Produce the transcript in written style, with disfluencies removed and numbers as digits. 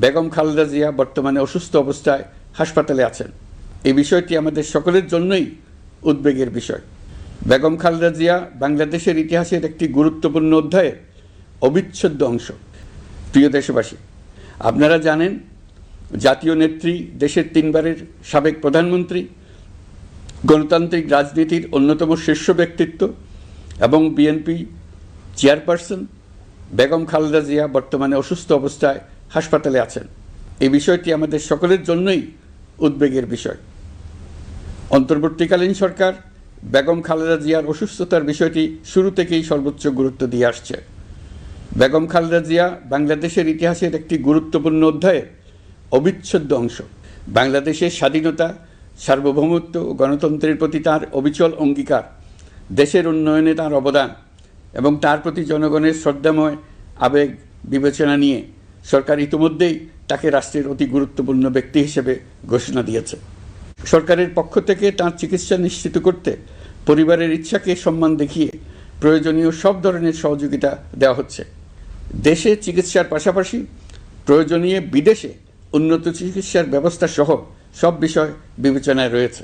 বেগম খালেদা জিয়া বর্তমানে অসুস্থ অবস্থায় হাসপাতালে আছেন। এই বিষয়টি আমাদের সকলের জন্যই উদ্বেগের বিষয়। বেগম খালেদা জিয়া বাংলাদেশের ইতিহাসের একটি গুরুত্বপূর্ণ অধ্যায়ের অবিচ্ছেদ্য অংশ। প্রিয় দেশবাসী, আপনারা জানেন জাতীয় নেত্রী, দেশের 3 বারের সাবেক প্রধানমন্ত্রী, গণতান্ত্রিক রাজনীতির অন্যতম শীর্ষ ব্যক্তিত্ব এবং বিএনপি চেয়ারপারসন বেগম খালেদা জিয়া বর্তমানে অসুস্থ অবস্থায় হাসপাতালে আছেন। এই বিষয়টি আমাদের সকলের জন্যই উদ্বেগের বিষয়। অন্তর্বর্তীকালীন সরকার বেগম খালেদা জিয়ার অসুস্থতার বিষয়টি শুরু থেকেই সর্বোচ্চ গুরুত্ব দিয়ে আসছে। বেগম খালেদা জিয়া বাংলাদেশের ইতিহাসের একটি গুরুত্বপূর্ণ অধ্যায়ের অবিচ্ছেদ্য অংশ। বাংলাদেশের স্বাধীনতা, সার্বভৌমত্ব ও গণতন্ত্রের প্রতি তার অবিচল অঙ্গীকার, দেশের উন্নয়নে তার অবদান এবং তার প্রতি জনগণের শ্রদ্ধাময় আবেগ বিবেচনা নিয়ে সরকার ইতিমধ্যেই তাকে রাষ্ট্রের অতি গুরুত্বপূর্ণ ব্যক্তি হিসেবে ঘোষণা দিয়েছে। সরকারের পক্ষ থেকে তার চিকিৎসা নিশ্চিত করতে পরিবারের ইচ্ছাকে সম্মান দেখিয়ে প্রয়োজনীয় সব ধরনের সহযোগিতা দেওয়া হচ্ছে। দেশে চিকিৎসার পাশাপাশি প্রয়োজনীয় বিদেশে উন্নত চিকিৎসার ব্যবস্থা সহ সব বিষয় বিবেচনায় রয়েছে।